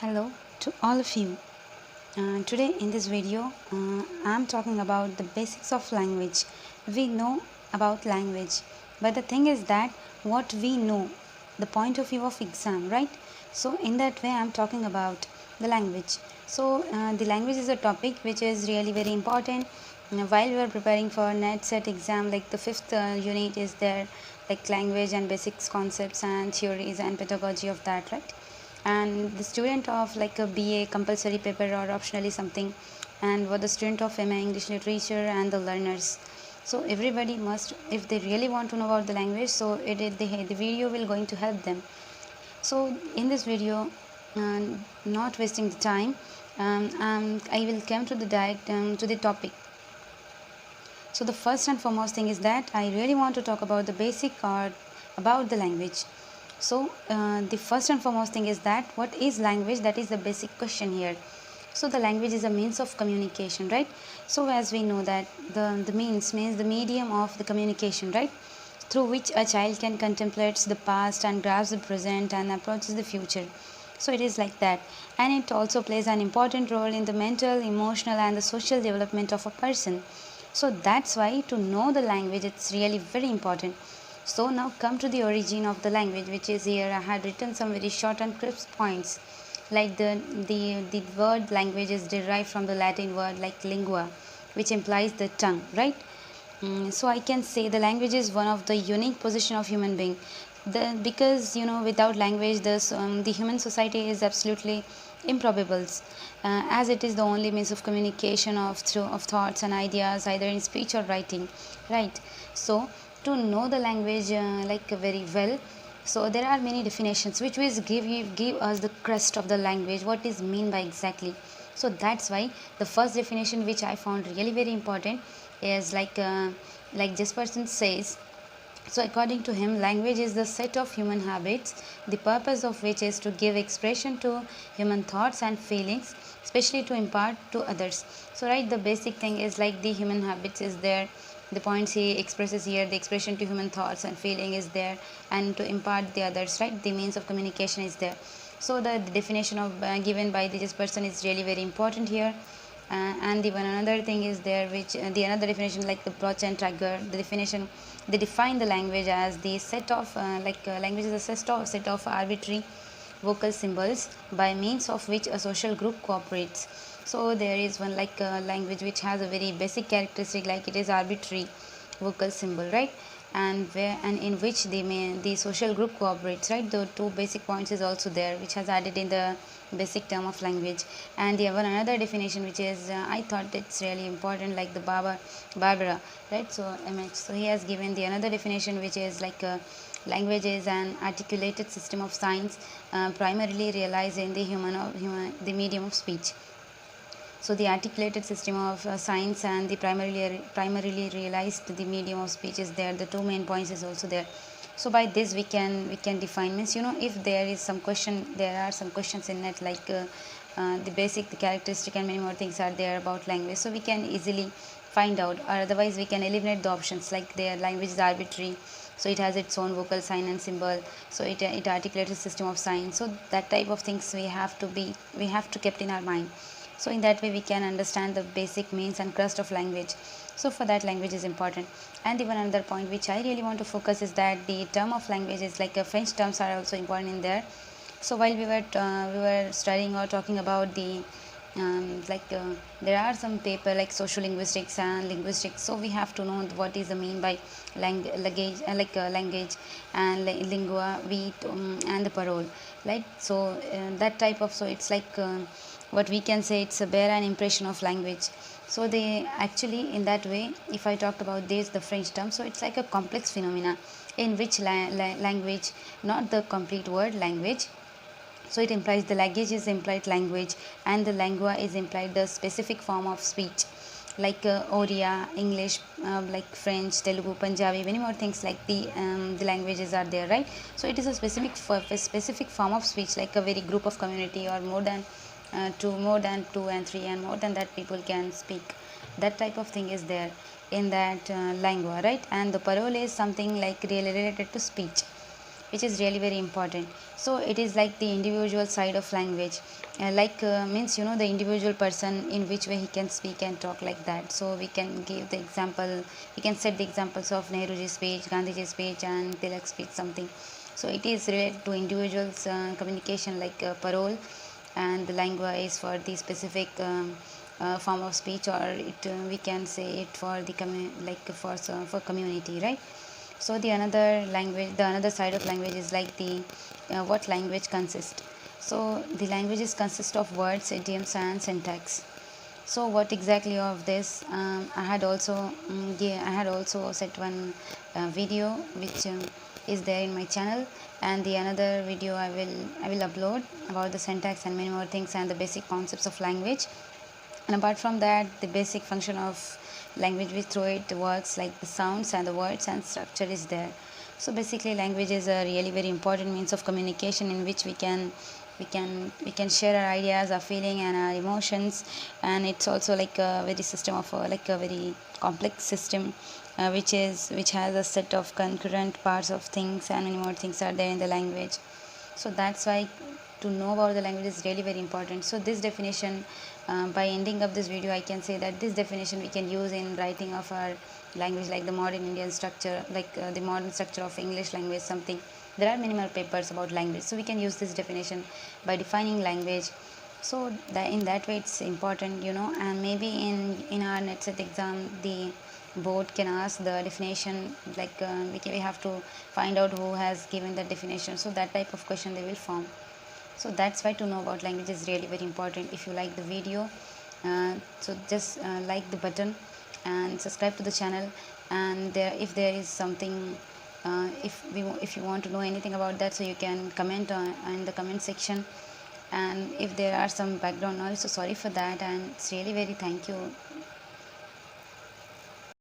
Hello to all of you. Today in this video, I'm talking about the basics of language. We know about language, but the thing is that what we know, the point of view of exam, right? So in that way, I'm talking about the language. The language is a topic which is really very important. While we are preparing for NET set exam, like the fifth unit is there, like language and basics concepts and theories and pedagogy of that, right? And the student of like a BA compulsory paper or optionally something, and for the student of MA English literature and the learners. So everybody must, if they really want to know about the language, so the video will going to help them. So in this video, not wasting the time, I will come to the direct to the topic. So the first and foremost thing is that I really want to talk about the basic or about the language. So the first and foremost thing is that what is language? That is the basic question here. So the language is a means of communication, right? So as we know that the means the medium of the communication, right? Through which a child can contemplate the past and grasp the present and approaches the future. So it is like that. And it also plays an important role in the mental, emotional and the social development of a person. So that's why to know the language, it's really very important. So now come to the origin of the language, which is here. I had written some very short and crisp points. Like the word language is derived from the Latin word like lingua, which implies the tongue, right? So I can say the language is one of the unique position of human being. Because without language, the human society is absolutely improbable, as it is the only means of communication of thoughts and ideas, either in speech or writing, right? So to know the language like very well, so there are many definitions which will give us the crest of the language, what is mean by exactly. So that's why the first definition which I found really very important is like this person says. So according to him, language is the set of human habits, the purpose of which is to give expression to human thoughts and feelings, especially to impart to others. So right, the basic thing is like the human habits is there, the points he expresses here, the expression to human thoughts and feeling is there, and to impart the others, right, the means of communication is there. So the definition of given by this person is really very important here. And the one another thing is there, which the another definition like the Bloch and Traeger, the definition, they define the language as the set of language is a set of arbitrary vocal symbols by means of which a social group cooperates. So there is one like language which has a very basic characteristic, like it is arbitrary vocal symbol, right? And in which the social group cooperates, right? The two basic points is also there, which has added in the basic term of language. And the one another definition which is I thought it's really important, like the Barbara, right? So MH, so he has given the another definition which is like language is an articulated system of signs primarily realized in the the medium of speech. So the articulated system of science and the primarily realized the medium of speech is there. The two main points is also there. So by this we can define, means if there is some question, there are some questions in it like the basic, the characteristic and many more things are there about language. So we can easily find out, or otherwise we can eliminate the options, like their language is arbitrary, so it has its own vocal sign and symbol, so it articulates a system of signs. So that type of things we have to kept in our mind. So in that way we can understand the basic means and crust of language. So for that, language is important. And even another point which I really want to focus is that the term of language is like French terms are also important in there. So while we were studying or talking about the there are some paper like social linguistics and linguistics, so we have to know what is the mean by language, language and lingua and the parole, right? So that type of, so it's like what we can say, it's a bear an impression of language. So they actually, in that way, if I talked about this, the French term, so it's like a complex phenomena in which language, not the complete word language, so it implies the language is implied language, and the lingua is implied the specific form of speech, like Oriya, English, like French, Telugu, Punjabi, many more things like the languages are there, right? So it is a specific form of speech, like a very group of community or more than two and three and more than that people can speak. That type of thing is there in that lingua, right? And the parole is something like really related to speech. which is really very important. So it is like the individual side of language, means the individual person in which way he can speak and talk, like that. So we can give the example, we can set the examples of Nehruji's speech, Gandhiji's speech, and Tilak's speech, something. So it is related to individuals communication, like parole, and the lingua is for the specific form of speech, or we can say it for the for community, right? So the another language, the another side of language is like the what language consists. So the languages consist of words, idioms, and syntax. So what exactly of this? I had also set one video which is there in my channel, and the another video I will upload about the syntax and many more things and the basic concepts of language. And apart from that, the basic function of language, which through it works, like the sounds and the words and structure is there. So basically language is a really very important means of communication in which we can share our ideas, our feeling, and our emotions. And it's also like a very system of like a very complex system, which has a set of concurrent parts of things, and many more things are there in the language. So that's why to know about the language is really very important. So this definition, by ending up this video, I can say that this definition we can use in writing of our language, like the modern Indian structure, like the modern structure of English language, something. There are many more papers about language, so we can use this definition by defining language. So that in that way it's important, and maybe in our NETSET exam, the board can ask the definition, like we have to find out who has given the definition, so that type of question they will form. So that's why to know about language is really very important. If you like the video, so just like the button and subscribe to the channel. And if there is something, if you want to know anything about that, so you can comment in the comment section. And if there are some background noise, so sorry for that, and it's really very thank you